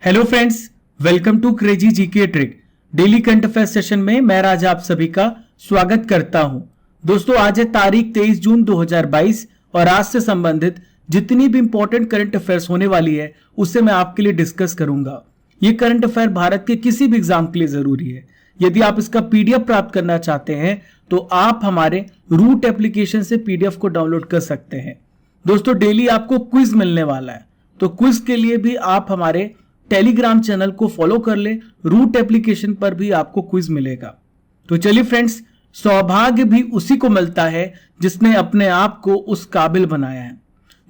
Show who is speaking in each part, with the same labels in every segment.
Speaker 1: Hello friends, welcome to crazy GK trick. Daily current affair session में मैं राजा आप सभी का स्वागत करता हूं। दोस्तों, आज है तारीख 23 जून 2022 और आज से संबंधित जितनी भी इंपॉर्टेंट करंट अफेयर्स होने वाली है उससे मैं आपके लिए डिस्कस करूंगा। ये करंट अफेयर भारत के किसी भी एग्जाम के लिए जरूरी है। यदि आप इसका पीडीएफ प्राप्त करना चाहते हैं तो आप हमारे रूट एप्लीकेशन से पीडीएफ को डाउनलोड कर सकते हैं। दोस्तों, डेली आपको क्विज मिलने वाला है, तो क्विज के लिए भी आप हमारे टेलीग्राम चैनल को फॉलो कर ले। रूट एप्लीकेशन पर भी आपको क्विज मिलेगा। तो चलिए फ्रेंड्स, सौभाग्य भी उसी को मिलता है जिसने अपने आप को उस काबिल बनाया है।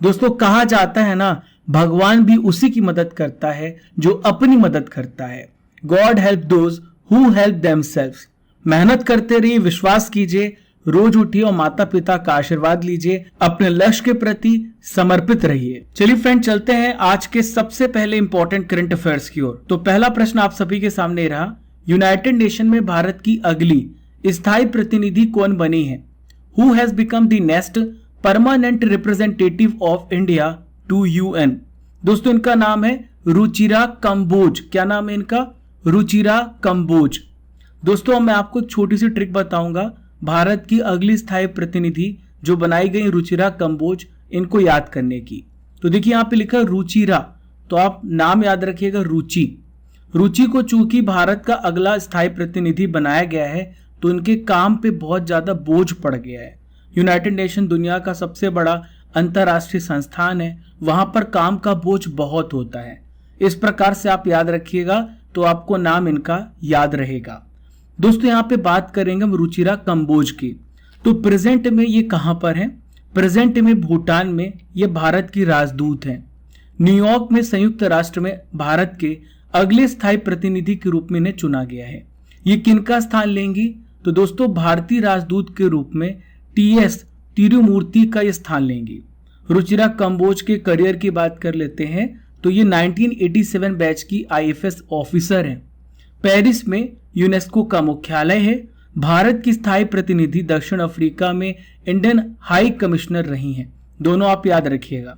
Speaker 1: दोस्तों, कहा जाता है ना, भगवान भी उसी की मदद करता है जो अपनी मदद करता है। God help those who help themselves. मेहनत करते रहिए, विश्वास कीजिए, रोज उठिए और माता पिता का आशीर्वाद लीजिए, अपने लक्ष्य के प्रति समर्पित रहिए। चलिए फ्रेंड, चलते हैं आज के सबसे पहले इंपॉर्टेंट करंट अफेयर्स की ओर। तो पहला प्रश्न आप सभी के सामने रहा, यूनाइटेड नेशन में भारत की अगली स्थायी प्रतिनिधि कौन बनी है? Who has become the next permanent representative of India to UN? दोस्तों, इनका नाम है रुचिरा कंबोज। क्या नाम है इनका? रुचिरा कंबोज। दोस्तों, मैं आपको एक छोटी सी ट्रिक बताऊंगा भारत की अगली स्थायी प्रतिनिधि जो बनाई गई रुचिरा कंबोज, इनको याद करने की। तो देखिए, यहाँ पे लिखा है रुचिरा, तो आप नाम याद रखिएगा रुचि। रुचि को चूंकि भारत का अगला स्थायी प्रतिनिधि बनाया गया है तो इनके काम पे बहुत ज्यादा बोझ पड़ गया है। यूनाइटेड नेशन दुनिया का सबसे बड़ा अंतरराष्ट्रीय संस्थान है, वहां पर काम का बोझ बहुत होता है। इस प्रकार से आप याद रखिएगा तो आपको नाम इनका याद रहेगा। दोस्तों, यहाँ पे बात करेंगे हम रुचिरा कंबोज की। तो प्रेजेंट में ये कहां पर है? प्रेजेंट में भूटान में ये भारत की राजदूत हैं। न्यूयॉर्क में संयुक्त राष्ट्र में भारत के अगले स्थायी प्रतिनिधि के रूप में इन्हें चुना गया है। ये किनका स्थान लेंगी? तो दोस्तों, भारतीय राजदूत के रूप में टीएस तिरुमूर्ति का ये स्थान लेंगी। रुचिरा कंबोज के करियर की बात कर लेते हैं तो ये 1987 बैच की आईएफएस ऑफिसर हैं। पेरिस में यूनेस्को का मुख्यालय है। भारत की स्थायी प्रतिनिधि दक्षिण अफ्रीका में इंडियन हाई कमिश्नर रही हैं। दोनों आप याद रखिएगा।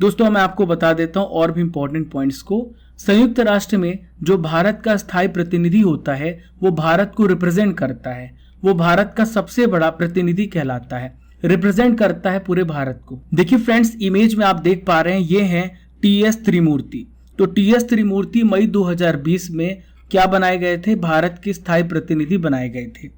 Speaker 1: दोस्तों, मैं आपको बता देता हूं और भी इंपॉर्टेंट पॉइंट्स को। संयुक्त राष्ट्र में जो भारत का स्थायी प्रतिनिधि होता है वो भारत को रिप्रेजेंट करता है। वो भारत का सबसे बड़ा प्रतिनिधि कहलाता है, रिप्रेजेंट करता है पूरे भारत को। देखिए फ्रेंड्स, इमेज में आप देख पा रहे हैं, ये हैं टीएस त्रिमूर्ति। तो टीएस त्रिमूर्ति मई 2020 में क्या बनाए गए थे? भारत के स्थायी प्रतिनिधि बनाए गए थे।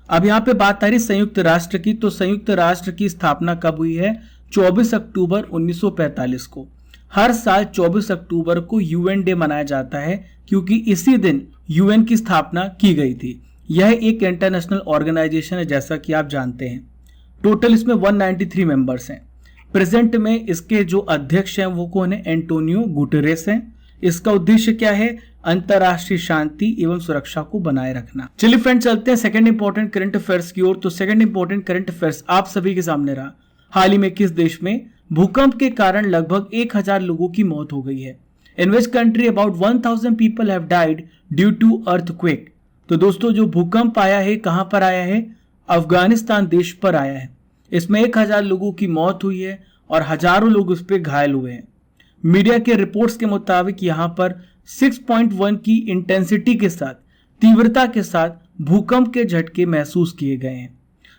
Speaker 1: अब यहाँ पे बात आ रही संयुक्त राष्ट्र की। तो संयुक्त राष्ट्र की स्थापना कब हुई है? 24 अक्टूबर 1945 को। हर साल 24 अक्टूबर को यूएन डे मनाया जाता है क्योंकि इसी दिन यूएन की स्थापना की गई थी। यह एक इंटरनेशनल ऑर्गेनाइजेशन है, जैसा कि आप जानते हैं। टोटल इसमें 193 मेंबर्स हैं। प्रेजेंट में इसके जो अध्यक्ष हैं वो कौन है? एंटोनियो गुटेरेस हैं। इसका उद्देश्य क्या है? अंतरराष्ट्रीय शांति एवं सुरक्षा को बनाए रखना। चलिए फ्रेंड, चलते हैं सेकंड इंपॉर्टेंट करंट अफेयर्स की ओर। तो सेकंड इंपॉर्टेंट करंट अफेयर्स आप सभी के सामने रहा, हाल ही में किस देश में भूकंप के कारण लगभग 1000 लोगों की मौत हो गई है? In which country about 1000 people have died due to earthquake? तो दोस्तों, जो भूकंप आया है कहां पर आया है? अफगानिस्तान देश पर आया है। इसमें 1000 लोगों की मौत हुई है और हजारों लोग उस पर घायल हुए हैं। मीडिया के रिपोर्ट्स के मुताबिक यहां पर 6.1 की इंटेंसिटी के साथ, तीव्रता के साथ भूकंप के झटके महसूस किए गए हैं।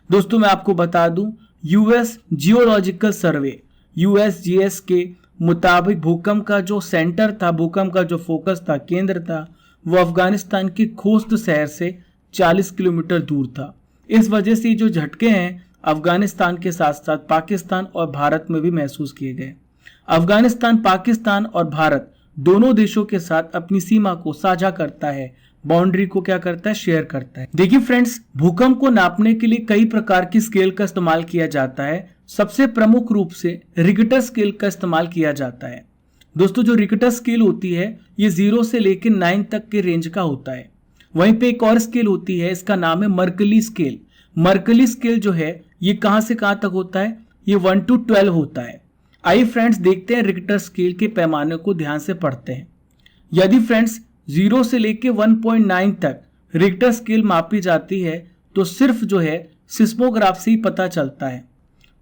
Speaker 1: दोस्तों, मैं आपको बता दूं, यूएस जियोलॉजिकल सर्वे यूएसजीएस के मुताबिक भूकंप का जो सेंटर था, भूकंप का जो फोकस था, केंद्र था, वो अफगानिस्तान के खोस्त शहर से 40 किलोमीटर दूर था। इस वजह से जो झटके हैं अफगानिस्तान के साथ साथ पाकिस्तान और भारत में भी महसूस किए गए। अफगानिस्तान पाकिस्तान और भारत दोनों देशों के साथ अपनी सीमा को साझा करता है, बाउंड्री को क्या करता है? शेयर करता है। देखिए फ्रेंड्स, भूकंप को नापने के लिए कई प्रकार की स्केल का इस्तेमाल किया जाता है। सबसे प्रमुख रूप से रिक्टर स्केल का इस्तेमाल किया जाता है। दोस्तों, जो रिक्टर स्केल होती है ये 0 से लेकर 9 तक के रेंज का होता है। वहीं पे एक और स्केल होती है, इसका नाम है मर्कली स्केल। मर्कली स्केल जो है ये कहां से कहां तक होता है? ये 1 to 12 होता है। आइए फ्रेंड्स, देखते हैं रिक्टर स्केल के पैमाने को ध्यान से पढ़ते हैं। यदि फ्रेंड्स 0 से लेके 1.9 तक रिक्टर स्केल मापी जाती है तो सिर्फ जो है सिस्मोग्राफ से ही पता चलता है।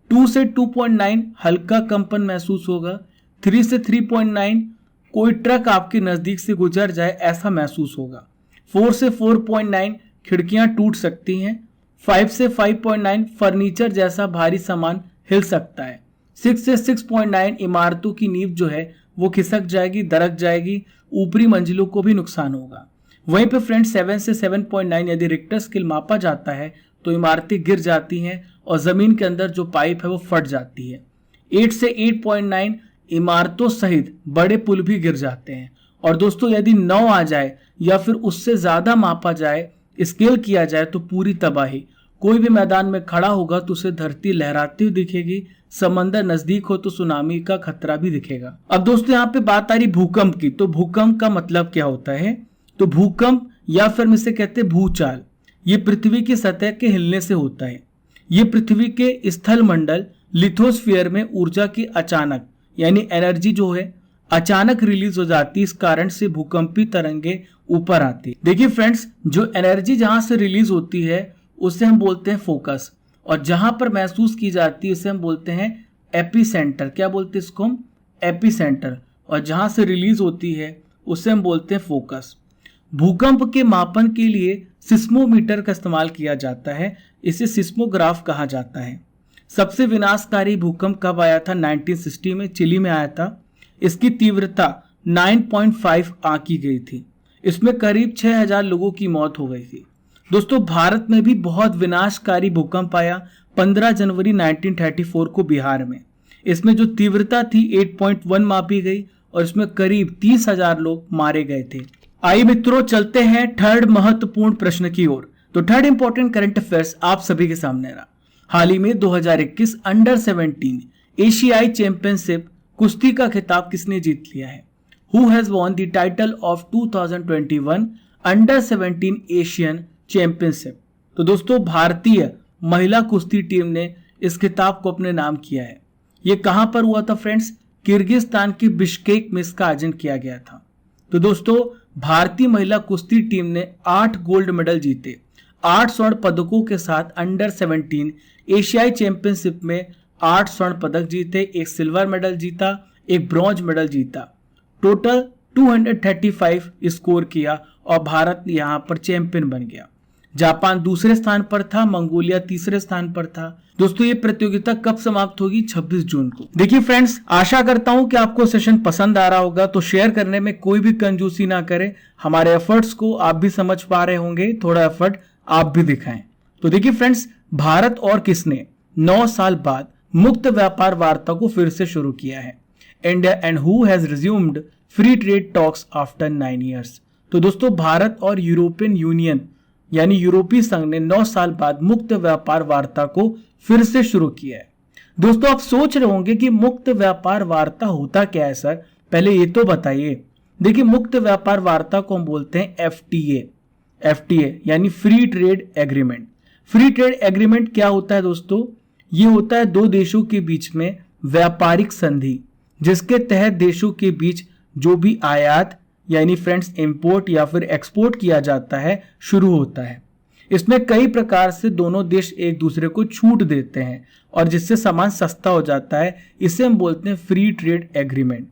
Speaker 1: 2 से 2.9 हल्का कंपन महसूस होगा, 3 से 3.9 कोई ट्रक आपके नजदीक से गुजर जाए ऐसा महसूस होगा। 4 से 4.9 खिड़कियां टूट सकती हैं। 5 से 5.9 फर्नीचर जैसा भारी सामान हिल सकता है। 6 से 6.9 इमारतों की नींव जो है वो खिसक जाएगी, दरक जाएगी, ऊपरी मंजिलों को भी नुकसान होगा। वहीं पे फ्रेंड्स 7 से 7.9 यदि रिक्टर स्केल मापा जाता है तो इमारतें गिर जाती हैं और जमीन के अंदर जो पाइप है वो फट जाती है। 8 से 8.9 इमारतों सहित बड़े पुल भी गिर जाते हैं। और दोस्तों यदि 9 आ जाए या फिर उससे ज्यादा मापा जाए, स्केल किया जाए तो पूरी तबाही। कोई भी मैदान में खड़ा होगा तो उसे धरती लहराती हुई दिखेगी, समंदर नजदीक हो तो सुनामी का खतरा भी दिखेगा। अब दोस्तों यहाँ पे बात आ रही भूकंप की, तो भूकंप का मतलब क्या होता है? तो भूकंप या फिर इसे कहते हैं भूचाल, ये पृथ्वी की सतह के हिलने से होता है। ये पृथ्वी के स्थल मंडल लिथोस्फीयर में ऊर्जा की अचानक यानी एनर्जी जो है अचानक रिलीज हो जाती है। इस कारण से भूकंपी तरंगे ऊपर आती है। देखिए फ्रेंड्स, जो एनर्जी जहां से रिलीज होती है उसे हम बोलते हैं फोकस, और जहां पर महसूस की जाती है उसे हम बोलते हैं एपीसेंटर। क्या बोलते हैं इसको हम? एपीसेंटर। और जहां से रिलीज होती है उसे हम बोलते हैं फोकस। भूकंप के मापन के लिए सिस्मोमीटर का इस्तेमाल किया जाता है, इसे सिस्मोग्राफ कहा जाता है। सबसे विनाशकारी भूकंप कब आया था? 1960 में चिली में आया था। इसकी तीव्रता 9.5 आंकी गई थी। इसमें करीब 6000 लोगों की मौत हो गई थी। दोस्तों भारत में भी बहुत विनाशकारी भूकंप आया 15 जनवरी 1934 को बिहार में। इसमें जो तीव्रता थी 8.1 मापी गई और इसमें करीब 30,000 लोग मारे गए थे। आइए मित्रों चलते हैं थर्ड महत्वपूर्ण प्रश्न की ओर। तो थर्ड इंपॉर्टेंट करंट अफेयर्स आप सभी के सामने रहा। हाल ही में 2021 अंडर 17 एशियाई चैंपियनशिप कुश्ती का खिताब किसने जीत लिया है? Who has won the title of 2021 under 17 Asian championship? तो दोस्तों भारतीय महिला कुश्ती टीम ने इस खिताब को अपने नाम किया है। ये कहां पर हुआ था फ्रेंड्स? किर्गिस्तान के बिश्केक में इसका आयोजन किया गया था। तो दोस्तों भारतीय महिला कुश्ती टीम ने 8 गोल्ड मेडल जीते, 8 स्वर्ण पदकों के साथ अंडर 17 एशियाई चैंपियनशिप में 8 स्वर्ण पदक जीते, 1 सिल्वर मेडल जीता, 1 ब्रॉन्ज मेडल जीता। टोटल 235 स्कोर किया और भारत यहां पर चैंपियन बन गया। जापान दूसरे स्थान पर था, मंगोलिया तीसरे स्थान पर था। दोस्तों ये प्रतियोगिता कब समाप्त होगी? 26 जून को। देखिए फ्रेंड्स, आशा करता हूं कि आपको सेशन पसंद आ रहा होगा, तो शेयर करने में कोई भी कंजूसी ना करें। हमारे एफर्ट्स को आप भी समझ पा रहे होंगे, थोड़ा एफर्ट आप भी दिखाएं। तो देखिए फ्रेंड्स, भारत और किसने 9 साल बाद मुक्त व्यापार वार्ता को फिर से शुरू किया है? India and who has resumed free trade talks after 9 years? तो दोस्तों भारत और यूरोपियन यूनियन यानी यूरोपीय संघ ने 9 साल बाद मुक्त व्यापार वार्ता को फिर से शुरू किया है। दोस्तों आप सोच रहे होंगे कि मुक्त व्यापार वार्ता होता क्या है सर, पहले ये तो बताइए। देखिए मुक्त व्यापार वार्ता को हम बोलते हैं एफटीए यानी free trade agreement. Free trade agreement क्या होता है दोस्तों? ये होता है 2 देशों के बीच में व्यापारिक संधि, जिसके तहत देशों के बीच जो भी आयात यानी फ्रेंड्स इंपोर्ट या फिर एक्सपोर्ट किया जाता है शुरू होता है। इसमें कई प्रकार से दोनों देश एक दूसरे को छूट देते हैं और जिससे सामान सस्ता हो जाता है। इसे हम बोलते हैं फ्री ट्रेड एग्रीमेंट।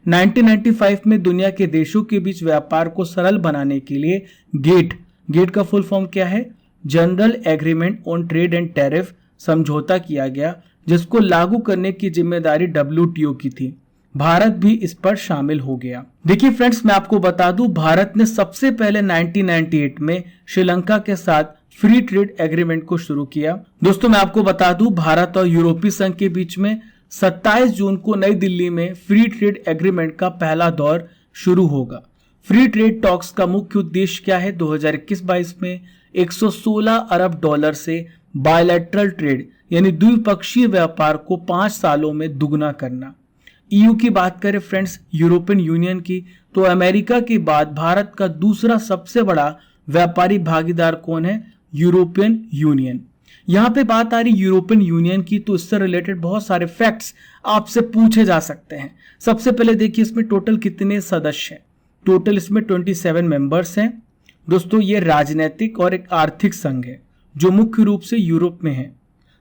Speaker 1: 1995 में दुनिया के देशों के बीच व्यापार को सरल बनाने के लिए गेट का फुल फॉर्म क्या है? General agreement on trade and tariff समझौता किया गया, जिसको लागू करने की जिम्मेदारी WTO की थी। भारत भी इस पर शामिल हो गया। देखिए फ्रेंड्स, मैं आपको बता दूं, भारत ने सबसे पहले 1998 में श्रीलंका के साथ फ्री ट्रेड एग्रीमेंट को शुरू किया। दोस्तों मैं आपको बता दूं, भारत और यूरोपीय संघ के बीच में 27 जून को नई दिल्ली में फ्री ट्रेड एग्रीमेंट का पहला दौर शुरू होगा। फ्री ट्रेड टॉक्स का मुख्य उद्देश्य क्या है? 2021-22 में 116 अरब डॉलर से बायलैटरल ट्रेड यानी द्विपक्षीय व्यापार को 5 सालों में दुगना करना। ईयू की बात करें फ्रेंड्स, यूरोपियन यूनियन की, तो अमेरिका के बाद भारत का दूसरा सबसे बड़ा व्यापारी भागीदार कौन है? European union. यहां पे बात आ रही यूरोपियन यूनियन की, तो इससे रिलेटेड बहुत सारे फैक्ट्स आपसे पूछे जा सकते हैं। सबसे पहले देखिए इसमें टोटल कितने सदस्य हैं? टोटल इसमें 27 मेंबर्स हैं। दोस्तों ये राजनीतिक और एक आर्थिक संघ है जो मुख्य रूप से यूरोप में है।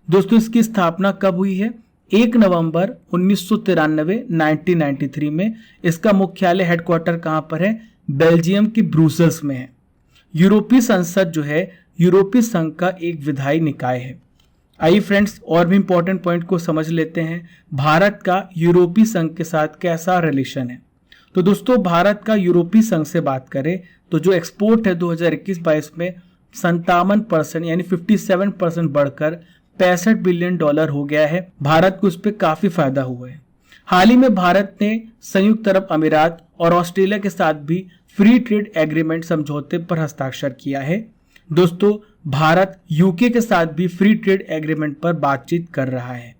Speaker 1: दोस्तों इसकी स्थापना कब हुई है? 1 नवंबर 1993 में। इसका मुख्यालय हेडक्वार्टर कहां पर है? बेल्जियम की ब्रुसेल्स में है। यूरोपीय संसद जो है यूरोपीय संघ का एक विधायी निकाय है। आइए फ्रेंड्स और भी इंपॉर्टेंट पॉइंट को समझ लेते हैं। भारत का यूरोपीय संघ के साथ कैसा रिलेशन है? तो दोस्तों भारत का यूरोपीय संघ से बात करें तो जो एक्सपोर्ट है 2021-22 में 57% यानी 57% बढ़कर $65 बिलियन हो गया है। भारत को इस पर काफी फायदा हुआ है। हाल ही में भारत ने संयुक्त अरब अमीरात और ऑस्ट्रेलिया के साथ भी फ्री ट्रेड एग्रीमेंट समझौते पर हस्ताक्षर किया है। दोस्तों भारत यूके के साथ भी फ्री ट्रेड एग्रीमेंट पर बातचीत कर रहा है।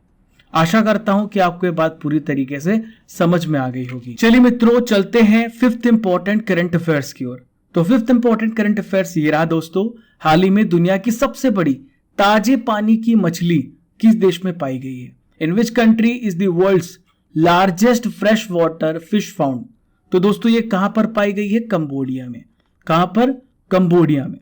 Speaker 1: आशा करता हूं कि आपको ये बात पूरी तरीके से समझ में आ गई होगी। चलिए मित्रों चलते हैं फिफ्थ इंपॉर्टेंट करंट अफेयर्स की ओर। तो फिफ्थ इंपॉर्टेंट करंट अफेयर्स ये रहा दोस्तों, हाल ही में दुनिया की सबसे बड़ी ताजे पानी की मछली किस देश में पाई गई है? In which country is the world's largest fresh water fish found? तो दोस्तों ये कहां पर पाई गई है? कंबोडिया में। कहां पर? कंबोडिया में।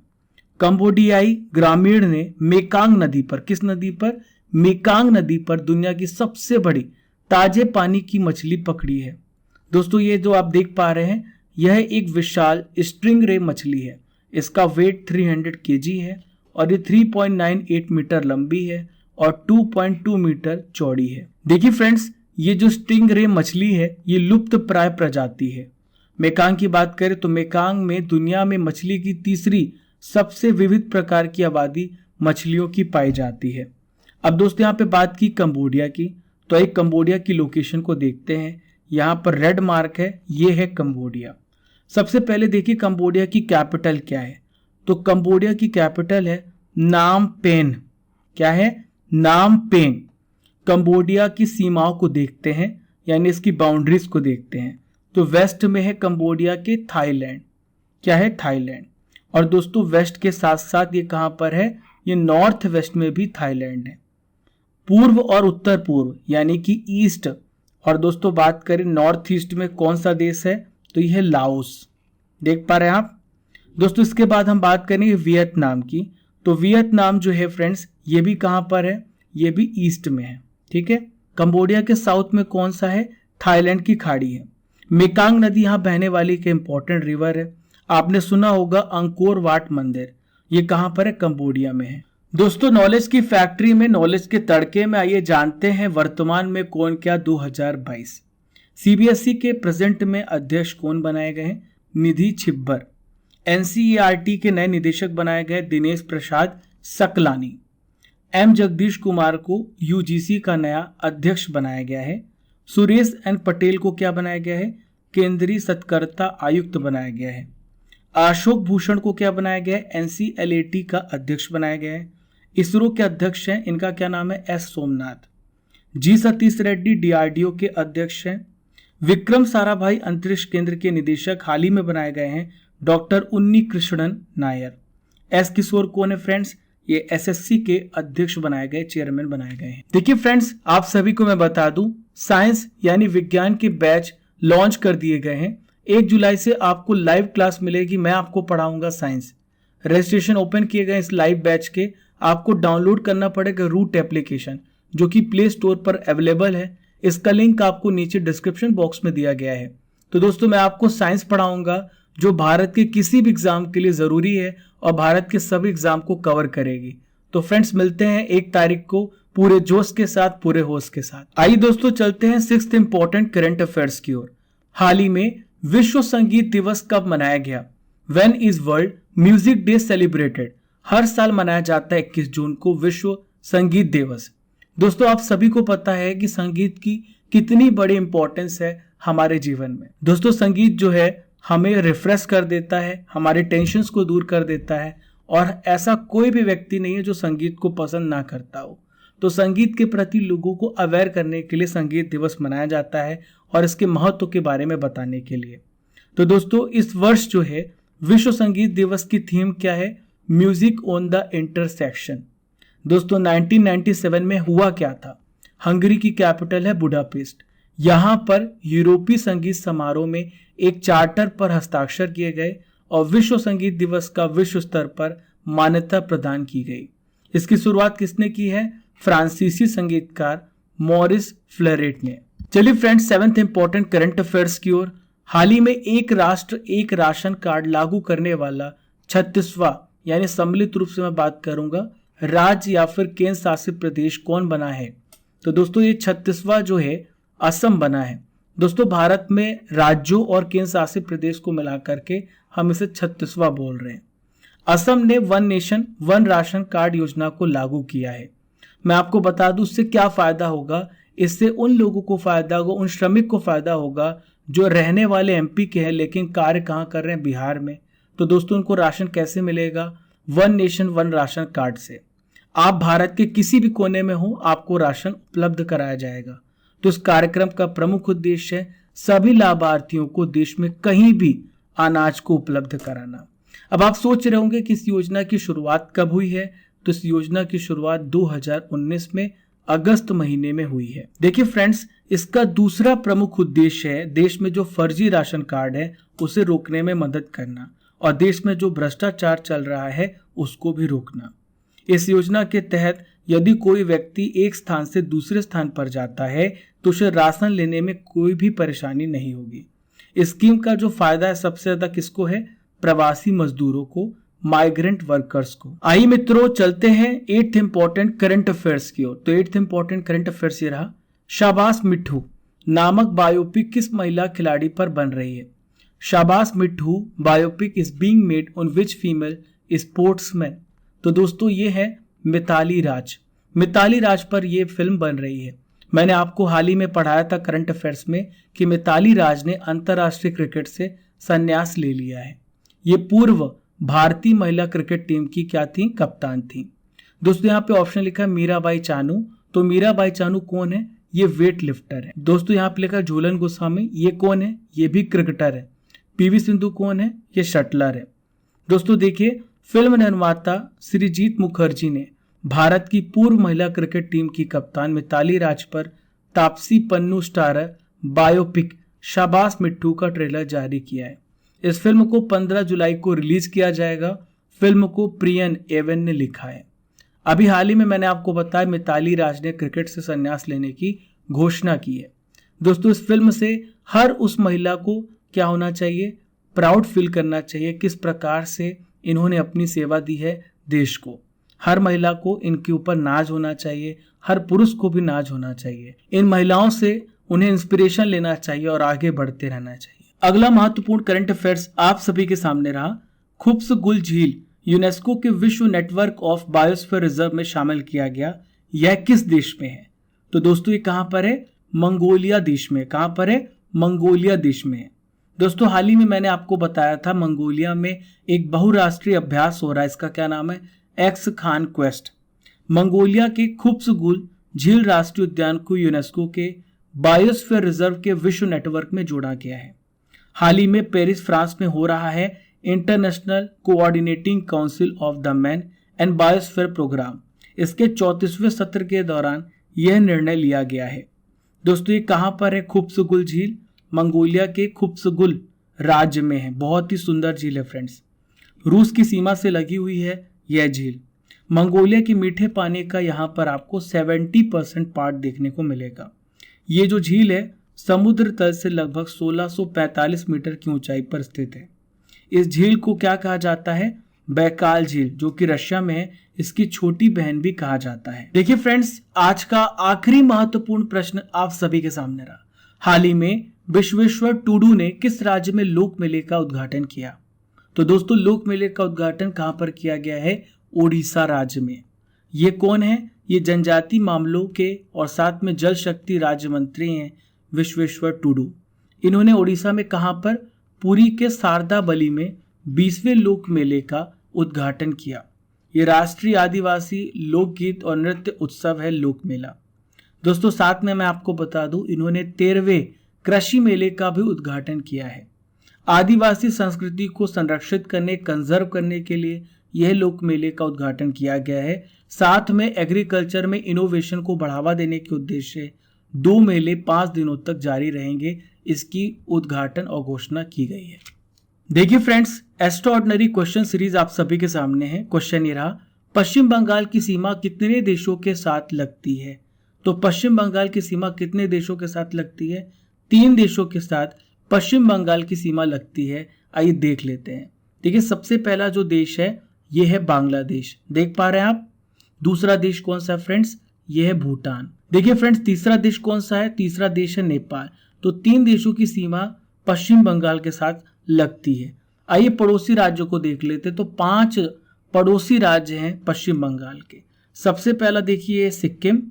Speaker 1: कंबोडियाई ग्रामीण ने मेकांग नदी पर, किस नदी पर? मेकांग नदी पर दुनिया की सबसे बड़ी ताजे पानी की मछली पकड़ी है। दोस्तों ये जो आप देख पा रहे हैं यह एक विशाल स्ट्रिंग रे मछली है। इसका वेट 300 kg है और ये 3.98 मीटर लंबी है और 2.2 मीटर चौड़ी है। देखिए फ्रेंड्स ये जो स्ट्रिंग रे मछली है ये लुप्त प्राय प्रजाति है। मेकांग की बात करें तो मेकांग में दुनिया में मछली की तीसरी सबसे विविध प्रकार की आबादी मछलियों की पाई जाती है। अब दोस्तों यहाँ पे बात की कंबोडिया की, तो एक कंबोडिया की लोकेशन को देखते हैं। यहाँ पर रेड मार्क है, ये है कंबोडिया। सबसे पहले देखिए कंबोडिया की कैपिटल क्या है? तो कंबोडिया की कैपिटल है नाम पेन। क्या है? नाम पेन। कंबोडिया की सीमाओं को देखते हैं यानी इसकी बाउंड्रीज को देखते हैं तो वेस्ट में है कंबोडिया के थाईलैंड। क्या है? थाईलैंड। और दोस्तों वेस्ट के साथ साथ ये कहां पर है? ये नॉर्थ वेस्ट में भी थाईलैंड है। पूर्व और उत्तर पूर्व यानी कि ईस्ट, और दोस्तों बात करें नॉर्थ ईस्ट में कौन सा देश है? तो यह है लाओस। देख पा रहे हैं आप दोस्तों। इसके बाद हम बात करेंगे वियतनाम की। तो वियतनाम जो है फ्रेंड्स ये भी कहां पर है? ये भी ईस्ट में है। ठीक है। कंबोडिया के साउथ में कौन सा है? थाईलैंड की खाड़ी है। मेकांग नदी यहाँ बहने वाली एक इंपॉर्टेंट रिवर है। आपने सुना होगा अंकोर वाट मंदिर, ये कहां पर है? कंबोडिया में है। दोस्तों नॉलेज की फैक्ट्री में नॉलेज के तड़के में आइए जानते हैं वर्तमान में कौन क्या 2022 सीबीएसई के प्रेजेंट में अध्यक्ष कौन बनाए गए हैं? निधि छिब्बर। एनसीईआरटी के नए निदेशक बनाए गए दिनेश प्रसाद सकलानी। एम जगदीश कुमार को यूजीसी का नया अध्यक्ष बनाया गया है। सुरेश एन पटेल को क्या बनाया गया है? केंद्रीय सतर्कता आयुक्त बनाया गया है। अशोक भूषण को क्या बनाया गया है? एनसीएलएटी का अध्यक्ष बनाया गया है। इसरो के अध्यक्ष हैं, इनका क्या नाम है? एस सोमनाथ। जी सतीश रेड्डी डीआरडीओ के अध्यक्ष हैं। विक्रम साराभाई अंतरिक्ष केंद्र के निदेशक हाल ही में बनाए गए हैं डॉक्टर उन्नी कृष्णन नायर। एस किशोर कौन है फ्रेंड्स? ये एसएससी के अध्यक्ष बनाए गए, चेयरमैन बनाए गए हैं। देखिए फ्रेंड्स आप सभी को मैं बता दूं साइंस यानी विज्ञान के बैच लॉन्च कर दिए गए हैं। 1 जुलाई से आपको लाइव क्लास मिलेगी, मैं आपको पढ़ाऊंगा साइंस। रजिस्ट्रेशन ओपन किए गए इस लाइव बैच के। आपको डाउनलोड करना पड़ेगा रूट एप्लीकेशन जो कि प्ले स्टोर पर अवेलेबल है। इसका लिंक आपको नीचे डिस्क्रिप्शन बॉक्स में दिया गया है। तो दोस्तों मैं आपको साइंस पढ़ाऊंगा जो भारत के किसी भी एग्जाम के लिए जरूरी है और भारत के सभी एग्जाम को कवर करेगी। तो फ्रेंड्स मिलते हैं 1 तारीख को पूरे जोश के साथ, पूरे होश के साथ। आइए दोस्तों चलते हैं 6th इंपॉर्टेंट करंट अफेयर्स की ओर। हाल ही में विश्व संगीत दिवस कब मनाया गया? When is world music day celebrated? हर साल मनाया जाता है 21 जून को विश्व संगीत दिवस। दोस्तों आप सभी को पता है कि संगीत की कितनी बड़ी इंपॉर्टेंस है हमारे जीवन में। दोस्तों संगीत जो है हमें रिफ्रेश कर देता है, हमारे टेंशन्स को दूर कर देता है और ऐसा कोई भी व्यक्ति नहीं है जो संगीत को पसंद ना करता हो। तो संगीत के प्रति लोगों को अवेयर करने के लिए संगीत दिवस मनाया जाता है और इसके महत्व के बारे में बताने के लिए। तो दोस्तों इस वर्ष जो है विश्व संगीत दिवस की थीम क्या है? Music on the intersection. दोस्तों 1997 में हुआ क्या था? हंगरी की कैपिटल है बुडापेस्ट। यहाँ पर यूरोपीय संगीत समारोह में एक चार्टर पर हस्ताक्षर किए गए और विश्व संगीत दिवस का विश्व स्तर पर मान्यता प्रदान की गई। इसकी शुरुआत किसने की है? फ्रांसीसी संगीतकार मॉरिस फ्लेरेट ने। चलिए friends, seventh important current affairs की ओर। हाल ही में एक राष्ट्र एक राशन कार्ड लागू करने वाला 36वां, यानी सम्मिलित रूप से मैं बात करूंगा, राज्य या फिर केंद्र शासित प्रदेश कौन बना है? तो दोस्तों ये 36वां जो है असम बना है। दोस्तों भारत में राज्यों और केंद्र शासित प्रदेश को मिलाकर के हम इसे 36वां बोल रहे हैं। असम ने one nation one ration card योजना को लागू किया है। मैं आपको बता दूं इससे क्या फायदा होगा। इससे उन लोगों को फायदा होगा, उन श्रमिक को फायदा होगा जो रहने वाले एमपी के हैं लेकिन कार्य कहाँ कर रहे हैं? बिहार में। तो दोस्तों उनको राशन कैसे मिलेगा? One nation one ration card से। आप भारत के किसी भी कोने में हो, आपको राशन उपलब्ध कराया जाएगा। तो इस कार्यक्रम का प्रमुख उद्देश्य है सभी लाभार्थियों को देश में कहीं भी अनाज को उपलब्ध कराना। अब आप सोच रहे होंगे कि इस योजना की शुरुआत कब हुई है? तो इस योजना की शुरुआत 2019 में अगस्त महीने में हुई है। देखिए फ्रेंड्स, इसका दूसरा प्रमुख उद्देश्य है देश में जो फर्जी राशन कार्ड है उसे रोकने में मदद करना और देश में जो भ्रष्टाचार चल रहा है उसको भी रोकना। इस योजना के तहत यदि कोई व्यक्ति एक स्थान से दूसरे स्थान पर जाता है तो उसे राशन लेने में कोई भी परेशानी नहीं होगी। इस स्कीम का जो फायदा है सबसे ज्यादा किसको है? प्रवासी मजदूरों को, माइग्रेंट वर्कर्स को। आइए मित्रों चलते हैं 8th इंपॉर्टेंट करंट अफेयर्स की ओर। तो 8th इंपॉर्टेंट करंट अफेयर्स ये रहा, शाबाश मिट्ठू नामक बायोपिक किस महिला खिलाड़ी पर बन रही है? शाबाश मिट्ठू biopic is being made on which female sportsman? तो दोस्तों ये है मिताली राज। मिताली राज पर यह फिल्म बन रही है। मैंने आपको हाल ही में पढ़ाया था करंट अफेयर्स में कि मिताली राज ने अंतर्राष्ट्रीय क्रिकेट से संन्यास ले लिया है। ये पूर्व भारतीय महिला क्रिकेट टीम की क्या थी? कप्तान थी। दोस्तों यहाँ पे ऑप्शन लिखा है मीराबाई चानू। तो मीराबाई चानू कौन है? ये वेट लिफ्टर है। दोस्तों यहाँ पे लिखा है झूलन गोस्वामी, ये कौन है? ये भी क्रिकेटर है। पीवी सिंधु कौन है? ये शटलर है। दोस्तों देखिए, फिल्म निर्माता श्रीजीत मुखर्जी ने भारत की पूर्व महिला क्रिकेट टीम की कप्तान मिताली राज पर तापसी पन्नू स्टारर बायोपिक शाबाश मिट्ठू का ट्रेलर जारी किया है। इस फिल्म को 15 जुलाई को रिलीज किया जाएगा। फिल्म को प्रियन एवन ने लिखा है। अभी हाल ही में मैंने आपको बताया मिताली राज ने क्रिकेट से संन्यास लेने की घोषणा की है। दोस्तों इस फिल्म से हर उस महिला को क्या होना चाहिए? प्राउड फील करना चाहिए किस प्रकार से इन्होंने अपनी सेवा दी है देश को। हर महिला को इनके ऊपर नाज होना चाहिए, हर पुरुष को भी नाज होना चाहिए। इन महिलाओं से उन्हें इंस्पिरेशन लेना चाहिए और आगे बढ़ते रहना चाहिए। अगला महत्वपूर्ण करंट अफेयर्स आप सभी के सामने रहा, खुब्सगुल झील यूनेस्को के विश्व नेटवर्क ऑफ बायोस्फीयर रिजर्व में शामिल किया गया। यह किस देश में है? तो दोस्तों ये कहां पर है? मंगोलिया देश में। कहां पर है? मंगोलिया देश में है। दोस्तों हाल ही में मैंने आपको बताया था मंगोलिया में एक बहुराष्ट्रीय अभ्यास हो रहा है। इसका क्या नाम है? X Khan quest. मंगोलिया के खुब्सगुल झील राष्ट्रीय उद्यान को यूनेस्को के बायोस्फीयर रिजर्व के विश्व नेटवर्क में जोड़ा गया है। हाल ही में पेरिस फ्रांस में हो रहा है international coordinating council of the man and biosphere programme. इसके 34वें सत्र के दौरान यह निर्णय लिया गया है। दोस्तों ये कहां पर है? खुब्सगुल झील मंगोलिया के खुब्सगुल राज्य में है। बहुत ही सुंदर झील है फ्रेंड्स। रूस की सीमा से लगी हुई है यह झील। मंगोलिया के मीठे पानी का यहाँ पर आपको 70% पार्ट देखने को मिलेगा। ये जो झील है समुद्र तल से लगभग 1645 मीटर की ऊंचाई पर स्थित है। इस झील को क्या कहा जाता है? बैकाल झील, जो कि रशिया में है। इसकी छोटी बहन भी कहा जाता है। देखिए फ्रेंड्स, आज का आखिरी महत्वपूर्ण प्रश्न आप सभी के सामने रहा। हाल ही में विश्वेश्वर टुडू ने किस राज्य में लोक मेले का उद्घाटन किया? तो दोस्तों लोक मेले का उद्घाटन कहां पर किया गया है? ओडिशा राज्य में। ये कौन है? ये जनजाति मामलों के और साथ में जल शक्ति राज्य मंत्री हैं विश्वेश्वर टुडू। इन्होंने ओडिशा में कहां पर? पुरी के शारदा बली में 20वें लोक मेले का उद्घाटन किया। ये राष्ट्रीय आदिवासी लोकगीत और नृत्य उत्सव है लोक मेला। दोस्तों साथ में मैं आपको बता दूं, इन्होंने 13वें कृषि मेले का भी उद्घाटन किया है। आदिवासी संस्कृति को संरक्षित करने, कंजर्व करने के लिए यह लोक मेले का उद्घाटन किया गया है। साथ में एग्रीकल्चर में इनोवेशन को बढ़ावा देने के उद्देश्य से 2 मेले 5 दिनों तक जारी रहेंगे। इसकी उद्घाटन और घोषणा की गई है। देखिए फ्रेंड्स, एक्स्ट्राऑर्डिनरी क्वेश्चन सीरीज आप सभी के सामने है। क्वेश्चन ये रहा, पश्चिम बंगाल की सीमा कितने देशों के साथ लगती है? तो पश्चिम बंगाल की सीमा कितने देशों के साथ लगती है? 3 देशों के साथ पश्चिम बंगाल की सीमा लगती है। आइए देख लेते हैं। देखिए, सबसे पहला जो देश है ये है बांग्लादेश, देख पा रहे हैं आप। दूसरा देश कौन सा है फ्रेंड्स? ये है भूटान। देखिए फ्रेंड्स, तीसरा देश कौन सा है? तीसरा देश है नेपाल। तो 3 देशों की सीमा पश्चिम बंगाल के साथ लगती है। आइए पड़ोसी राज्यों को देख लेते। तो 5 पड़ोसी राज्य हैं पश्चिम बंगाल के। सबसे पहला देखिए सिक्किम,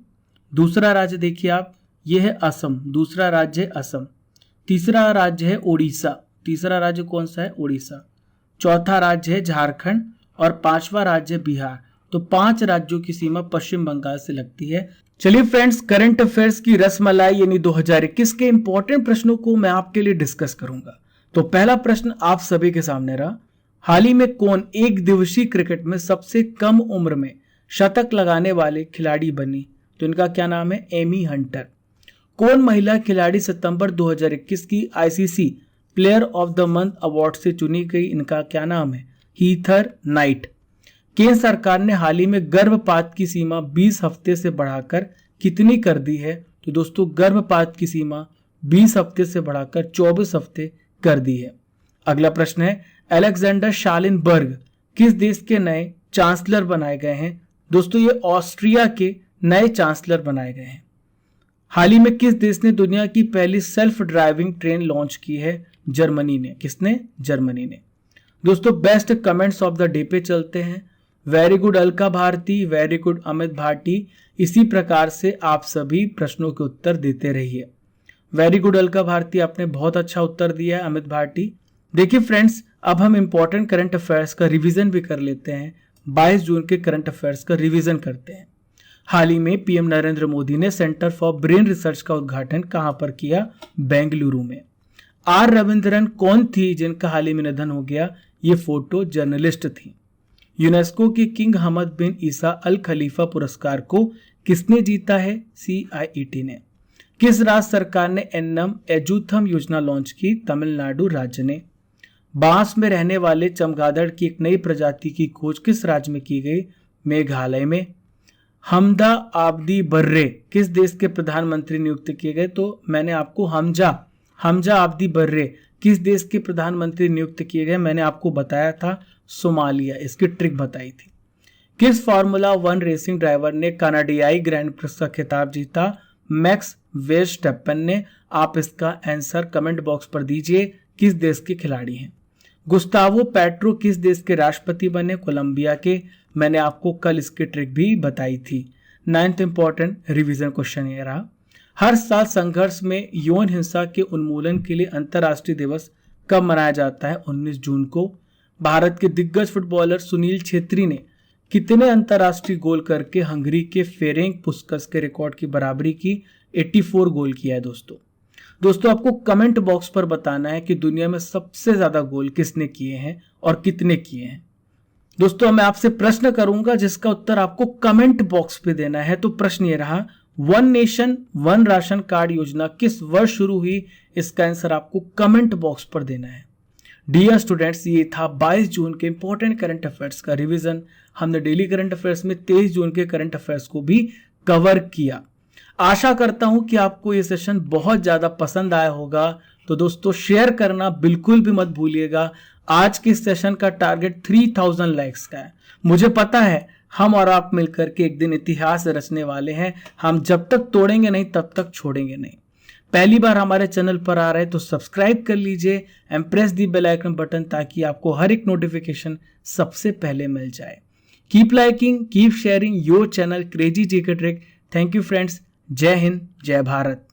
Speaker 1: दूसरा राज्य देखिए आप, ये है असम, दूसरा राज्य है असम। तीसरा राज्य है उड़ीसा, तीसरा राज्य कौन सा है? उड़ीसा। चौथा राज्य है झारखंड और 5वां राज्य है बिहार। तो 5 राज्यों की सीमा पश्चिम बंगाल से लगती है। चलिए फ्रेंड्स, करंट अफेयर्स की रसमलाई यानी 2021 के इंपॉर्टेंट प्रश्नों को मैं आपके लिए डिस्कस करूंगा। तो पहला प्रश्न आप सभी के सामने रहा, हाल ही में कौन एक दिवसीय क्रिकेट में सबसे कम उम्र में शतक लगाने वाले खिलाड़ी बनी? तो इनका क्या नाम है? Amy Hunter. कौन महिला खिलाड़ी सितंबर 2021 की ICC player of the month award से चुनी गई? इनका क्या नाम है? Heather Knight. केंद्र सरकार ने हाल ही में गर्भपात की सीमा 20 हफ्ते से बढ़ाकर कितनी कर दी है? तो दोस्तों, गर्भपात की सीमा 20 हफ्ते से बढ़ाकर 24 हफ्ते कर दी है। अगला प्रश्न है, अलेक्जेंडर शालिनबर्ग किस देश के नए चांसलर बनाए गए हैं? दोस्तों, ये ऑस्ट्रिया के नए चांसलर बनाए गए हैं। हाल ही में किस देश ने दुनिया की पहली सेल्फ ड्राइविंग ट्रेन लॉन्च की है? जर्मनी ने। किसने? जर्मनी ने। दोस्तों, best comments of the day पे चलते हैं। Very good Alka Bharti, very good Amit Bhati. इसी प्रकार से आप सभी प्रश्नों के उत्तर देते रहिए। वेरी गुड अलका भारती, आपने बहुत अच्छा उत्तर दिया है। अमित भाटी। देखिए फ्रेंड्स, अब हम इंपॉर्टेंट करंट अफेयर्स का रिवीजन भी कर लेते हैं। 22 जून के करंट अफेयर्स का रिवीजन करते हैं। हाल ही में पीएम नरेंद्र मोदी ने सेंटर फॉर ब्रेन रिसर्च का उद्घाटन कहां पर किया? बेंगलुरु में। आर रविंद्रन कौन थी जिनका हाल ही में निधन हो गया? ये फोटो जर्नलिस्ट थी। यूनेस्को के किंग हमद बिन ईसा अल खलीफा पुरस्कार को किसने जीता है? CIET ने। किस राज्य सरकार ने एन्नम एजुथम योजना लॉन्च की? तमिलनाडु राज्य ने। बांस में रहने वाले चमगादड़ की एक नई प्रजाति की खोज किस राज्य में की गई? मेघालय में। हमजा आब्दी बर्रे किस देश के प्रधानमंत्री नियुक्त किए गए? तो मैंने आपको हमजा आब्दी बर्रे किस देश के प्रधानमंत्री नियुक्त किए गए मैंने आपको बताया था, सोमालिया। इसकी ट्रिक बताई थी। किस फार्मूला 1 रेसिंग ड्राइवर ने कनाडियाई ग्रैंड प्रिक्स का खिताब जीता? मैक्स वेरस्टैपेन ने। आप इसका आंसर कमेंट बॉक्स पर दीजिए, किस देश के खिलाड़ी हैं। गुस्तावो पेट्रो किस देश के राष्ट्रपति बने? कोलंबिया के। मैंने आपको कल इसकी ट्रिक भी बताई थी। 9th इंपॉर्टेंट रिवीजन क्वेश्चन ये रहा, हर साल संघर्ष में यौन हिंसा के उन्मूलन के लिए अंतर्राष्ट्रीय दिवस कब मनाया जाता है? 19 जून को। भारत के दिग्गज फुटबॉलर सुनील छेत्री ने कितने अंतर्राष्ट्रीय गोल करके हंगरी के फेरेंग पुस्कस के रिकॉर्ड की बराबरी की? 84 गोल किया है दोस्तों आपको कमेंट बॉक्स पर बताना है कि दुनिया में सबसे ज्यादा गोल किसने किए हैं और कितने किए हैं। दोस्तों मैं आपसे प्रश्न करूंगा जिसका उत्तर आपको कमेंट बॉक्स पे देना है। तो प्रश्न ये रहा, 1 नेशन 1 राशन कार्ड योजना किस वर्ष शुरू हुई? इसका आंसर आपको कमेंट बॉक्स पर देना है। डियर स्टूडेंट्स, ये था 22 जून के इंपॉर्टेंट करंट अफेयर्स का रिवीजन। हमने डेली करंट अफेयर्स में 23 जून के करंट अफेयर्स को भी कवर किया। आशा करता हूं कि आपको ये सेशन बहुत ज्यादा पसंद आया होगा। तो दोस्तों शेयर करना बिल्कुल भी मत भूलिएगा। आज के सेशन का टारगेट 3000 लाइक्स का है। मुझे पता है हम और आप मिलकर के एक दिन इतिहास रचने वाले हैं। हम जब तक तोड़ेंगे नहीं तब तक छोड़ेंगे नहीं। पहली बार हमारे चैनल पर आ रहे हैं तो सब्सक्राइब कर लीजिए and press the bell icon button ताकि आपको हर एक नोटिफिकेशन सबसे पहले मिल जाए। Keep liking, keep sharing your channel crazy GK trick. Thank you friends. जय हिंद, जय भारत।